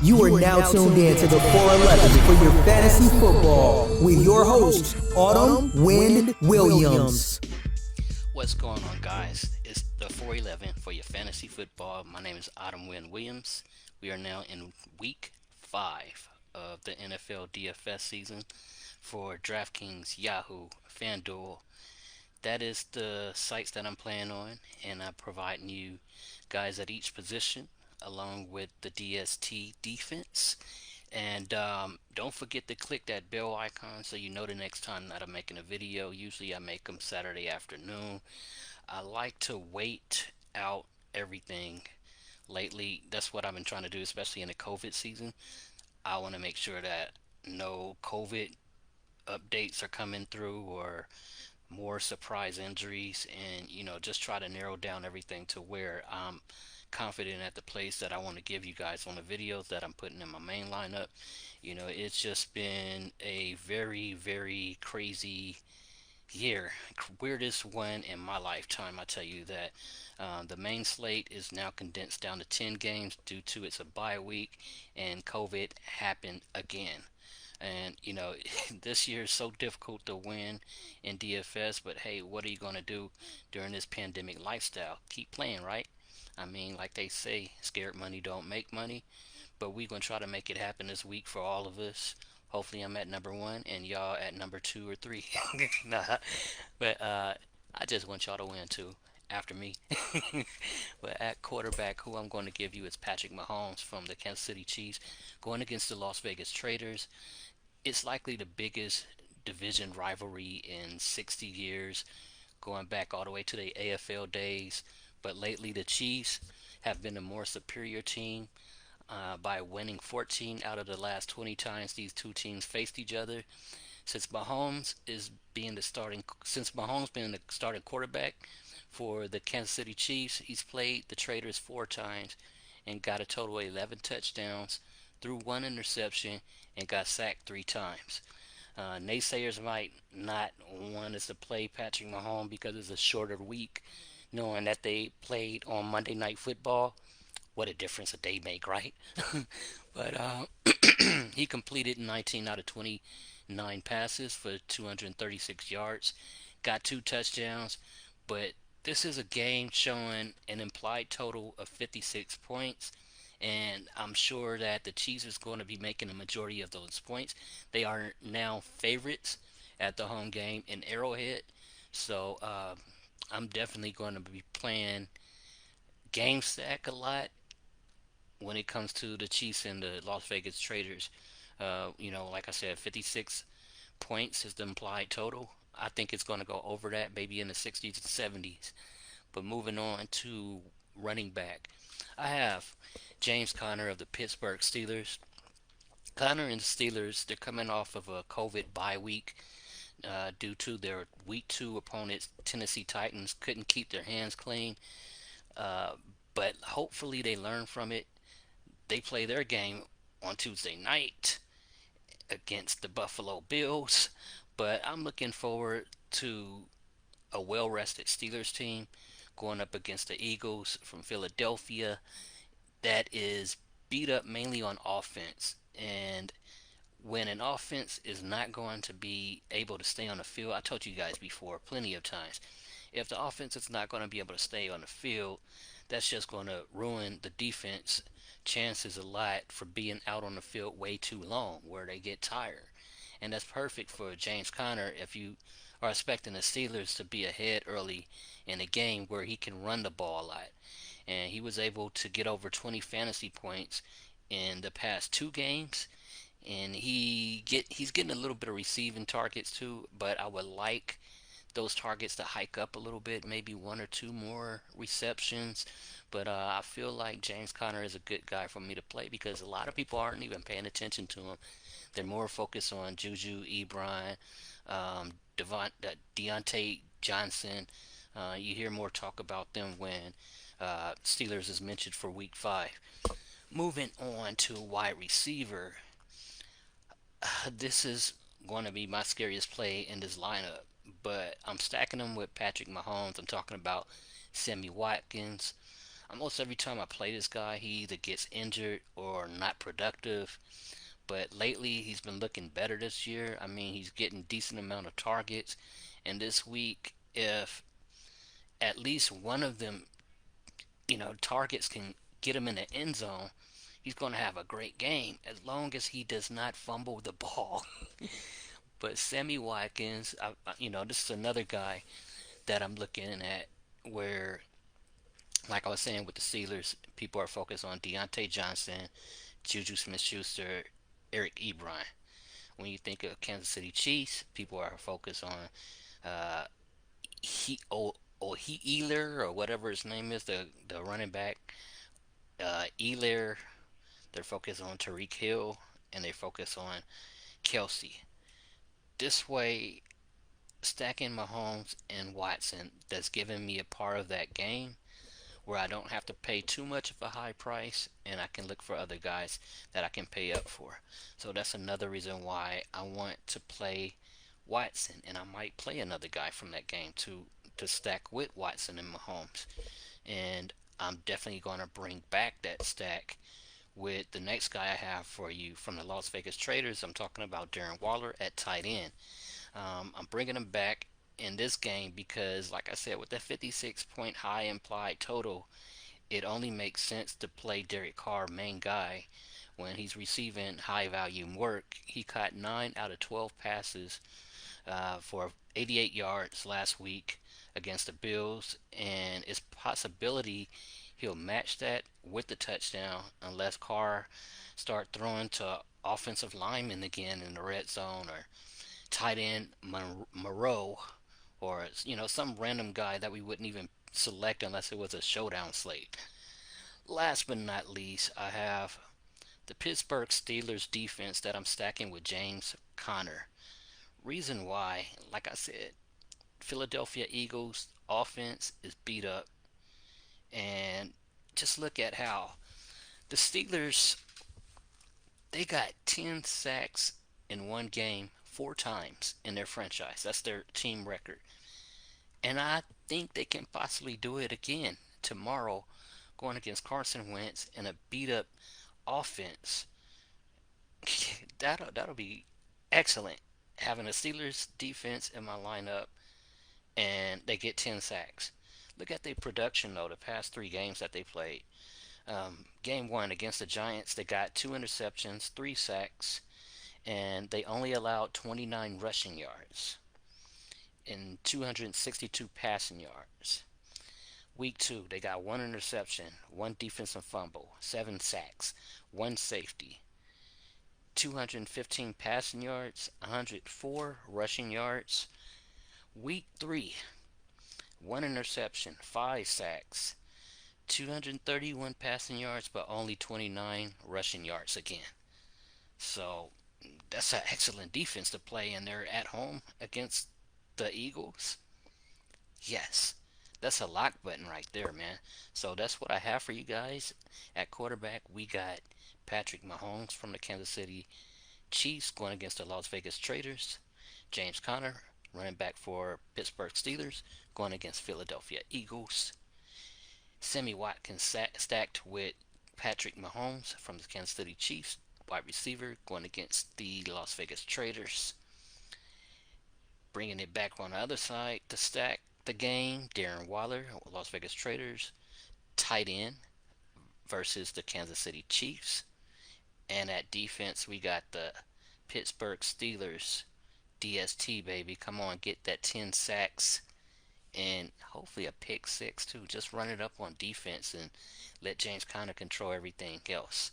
You are now tuned in to the 411 for your fantasy football with your host, Autumn Wind Williams. What's going on, guys? It's the 411 for your fantasy football. My name is Autumn Wind Williams. We are now in week 5 of the NFL DFS season for DraftKings, Yahoo, FanDuel. That is the sites that I'm playing on, and I'm providing you guys at each position along with the DST defense. And don't forget to click that bell icon so you know the next time that I'm making a video. Usually I make them Saturday afternoon. I like to wait out everything lately. That's what I've been trying to do, especially in the COVID season. I want to make sure that no COVID updates are coming through or more surprise injuries, and just try to narrow down everything to where I'm confident at the place that I want to give you guys on the videos that I'm putting in my main lineup. It's just been a very, very crazy year, weirdest one in my lifetime. I tell you that the main slate is now condensed down to 10 games due to it's a bye week and COVID happened again. And this year is so difficult to win in DFS, but hey, what are you going to do during this pandemic lifestyle? Keep playing, right? I mean, like they say, scared money don't make money, but we're going to try to make it happen this week for all of us. Hopefully I'm at number 1 and y'all at number 2 or 3. Nah, but I just want y'all to win too after me. But at quarterback, who I'm going to give you is Patrick Mahomes from the Kansas City Chiefs going against the Las Vegas Traders. It's likely the biggest division rivalry in 60 years, going back all the way to the AFL days. But lately, the Chiefs have been a more superior team by winning 14 out of the last 20 times these two teams faced each other. Since Mahomes being the starting quarterback for the Kansas City Chiefs, he's played the Traders 4 times and got a total of 11 touchdowns, threw 1 interception, and got sacked 3 times. Naysayers might not want us to play Patrick Mahomes because it's a shorter week, knowing that they played on Monday Night Football. What a difference a day make, right? But he completed 19 out of 29 passes for 236 yards, got 2 touchdowns. But this is a game showing an implied total of 56 points. And I'm sure that the Chiefs is going to be making a majority of those points. They are now favorites at the home game in Arrowhead. So I'm definitely going to be playing game stack a lot when it comes to the Chiefs and the Las Vegas Traders. Like I said, 56 points is the implied total. I think it's going to go over that, maybe in the 60s and 70s. But moving on to running back, I have James Conner of the Pittsburgh Steelers. Conner and the Steelers, they're coming off of a COVID bye week due to their week 2 opponents, Tennessee Titans, couldn't keep their hands clean. But hopefully they learn from it. They play their game on Tuesday night against the Buffalo Bills. But I'm looking forward to a well-rested Steelers team going up against the Eagles from Philadelphia that is beat up mainly on offense. And when an offense is not going to be able to stay on the field, I told you guys before plenty of times, if the offense is not going to be able to stay on the field, that's just going to ruin the defense chances a lot for being out on the field way too long where they get tired. And that's perfect for James Conner if you are expecting the Steelers to be ahead early in a game where he can run the ball a lot. And he was able to get over 20 fantasy points in the past 2 games. And he's getting a little bit of receiving targets too, but I would like those targets to hike up a little bit, maybe 1 or 2 more receptions. But I feel like James Conner is a good guy for me to play because a lot of people aren't even paying attention to him. They're more focused on Juju, Ebron, Deontay Johnson. You hear more talk about them when Steelers is mentioned for week 5. Moving on to wide receiver. This is going to be my scariest play in this lineup, but I'm stacking them with Patrick Mahomes. I'm talking about Sammy Watkins. Almost every time I play this guy, he either gets injured or not productive. But lately, he's been looking better this year. I mean, he's getting decent amount of targets. And this week, if at least one of them, targets can get him in the end zone, he's going to have a great game as long as he does not fumble the ball. But Sammy Watkins, this is another guy that I'm looking at where, like I was saying with the Steelers, people are focused on Deontay Johnson, Juju Smith-Schuster, Eric Ebron. When you think of Kansas City Chiefs, people are focused on uh, he he Ealer or whatever his name is, the running back. Ealer, they're focused on Tariq Hill, and they focus on Kelsey. This way, stacking Mahomes and Watson, that's giving me a part of that game where I don't have to pay too much of a high price and I can look for other guys that I can pay up for. So that's another reason why I want to play Watson, and I might play another guy from that game to stack with Watson and Mahomes. And I'm definitely going to bring back that stack with the next guy I have for you from the Las Vegas Traders. I'm talking about Darren Waller at tight end. I'm bringing him back in this game because, like I said, with that 56-point high implied total, it only makes sense to play Derek Carr main guy when he's receiving high volume work. He caught 9 out of 12 passes for 88 yards last week against the Bills, and it's possibility he'll match that with the touchdown unless Carr start throwing to offensive linemen again in the red zone, or tight end Moreau, or some random guy that we wouldn't even select unless it was a showdown slate. Last but not least, I have the Pittsburgh Steelers defense that I'm stacking with James Conner. Reason why, like I said, Philadelphia Eagles offense is beat up, and just look at how the Steelers, they got 10 sacks in one game 4 times in their franchise. That's their team record. And I think they can possibly do it again tomorrow going against Carson Wentz and a beat up offense. That'll be excellent. Having a Steelers defense in my lineup and they get 10 sacks. Look at their production though, the past 3 games that they played. Game 1 against the Giants, they got 2 interceptions, 3 sacks, and they only allowed 29 rushing yards and 262 passing yards. Week 2, they got 1 interception, 1 defensive fumble, 7 sacks, 1 safety, 215 passing yards, 104 rushing yards. Week 3, 1 interception, 5 sacks, 231 passing yards, but only 29 rushing yards again. So that's an excellent defense to play, and they're at home against the Eagles. Yes, that's a lock button right there, man. So that's what I have for you guys. At quarterback, we got Patrick Mahomes from the Kansas City Chiefs going against the Las Vegas Traders. James Conner, running back for Pittsburgh Steelers, going against Philadelphia Eagles. Sammy Watkins stacked with Patrick Mahomes from the Kansas City Chiefs, wide receiver, going against the Las Vegas Traders. Bringing it back on the other side to stack the game, Darren Waller, Las Vegas Traders, tight end versus the Kansas City Chiefs. And at defense, we got the Pittsburgh Steelers, DST, baby. Come on, get that 10 sacks and hopefully a pick 6 too. Just run it up on defense and let James Conner control everything else.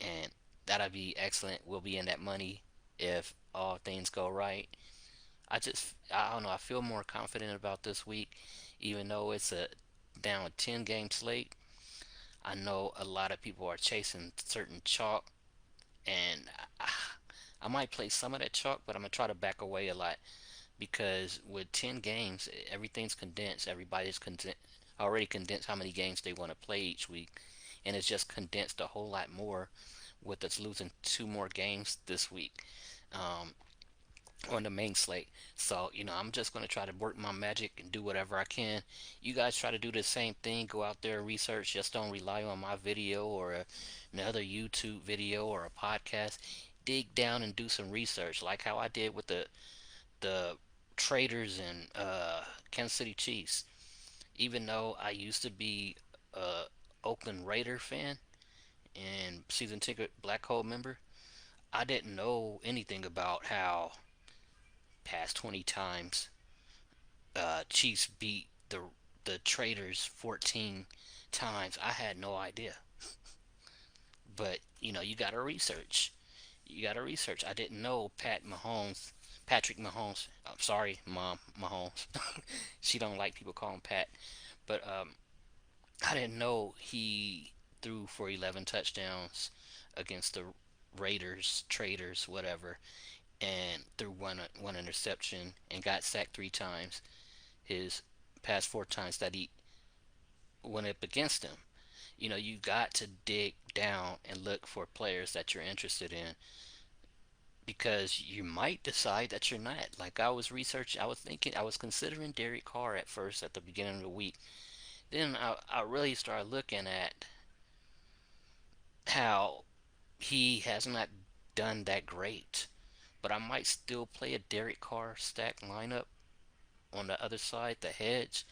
And that'll be excellent. We'll be in that money if all things go right. I don't know, I feel more confident about this week, even though it's a down 10 game slate. I know a lot of people are chasing certain chalk, and I might play some of that chalk, but I'm going to try to back away a lot because with 10 games, everything's condensed. Everybody's already condensed how many games they want to play each week, and it's just condensed a whole lot more with us losing 2 more games this week. Um, on the main slate. So, I'm just going to try to work my magic and do whatever I can. You guys try to do the same thing. Go out there and research. Just don't rely on my video or another YouTube video or a podcast. Dig down and do some research, like how I did with the Traders and Kansas City Chiefs. Even though I used to be a Oakland Raider fan and season ticket Black Hole member, I didn't know anything about how past 20 times Chiefs beat the Traders 14 times. I had no idea. But you gotta research. You gotta research. I didn't know Patrick Mahomes. I'm sorry, Mom Mahomes. She don't like people calling Pat, but I didn't know he threw for 11 touchdowns against the Raiders, Traders, whatever, and threw one interception and got sacked 3 times. His past 4 times that he went up against him. You got to dig down and look for players that you're interested in, because you might decide that you're not. Like I was researching, I was thinking, I was considering Derek Carr at first at the beginning of the week. Then I really started looking at how he has not done that great. But I might still play a Derek Carr stack lineup on the other side, the hedge,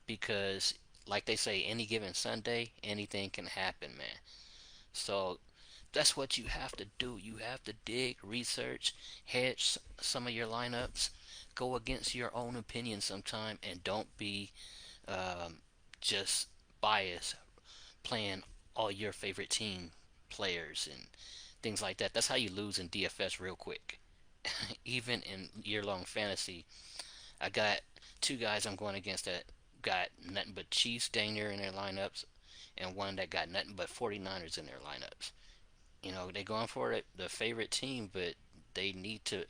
because like they say, any given Sunday, anything can happen, man. So that's what you have to do. You have to dig, research, hedge some of your lineups, go against your own opinion sometime, and don't be just biased playing all your favorite team players and things like that. That's how you lose in DFS real quick. Even in year-long fantasy, I got 2 guys I'm going against that got nothing but Chiefs dang near in their lineups, and one that got nothing but 49ers in their lineups. They're going for it, the favorite team, but they need to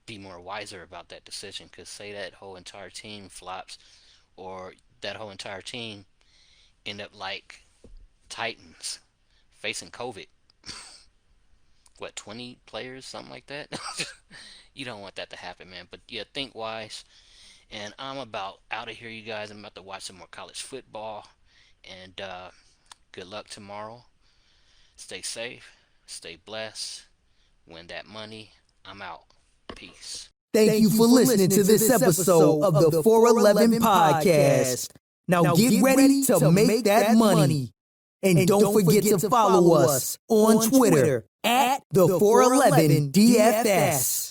be more wiser about that decision. Because say that whole entire team flops, or that whole entire team end up like Titans facing COVID. What, 20 players, something like that? You don't want that to happen, man. But yeah, think wise. And I'm about out of here, you guys. I'm about to watch some more college football. And good luck tomorrow. Stay safe. Stay blessed. Win that money. I'm out. Peace. Thank you for listening to this episode of the 411 Podcast. Now get ready to make that money. And don't forget to follow us on Twitter at the 411 DFS.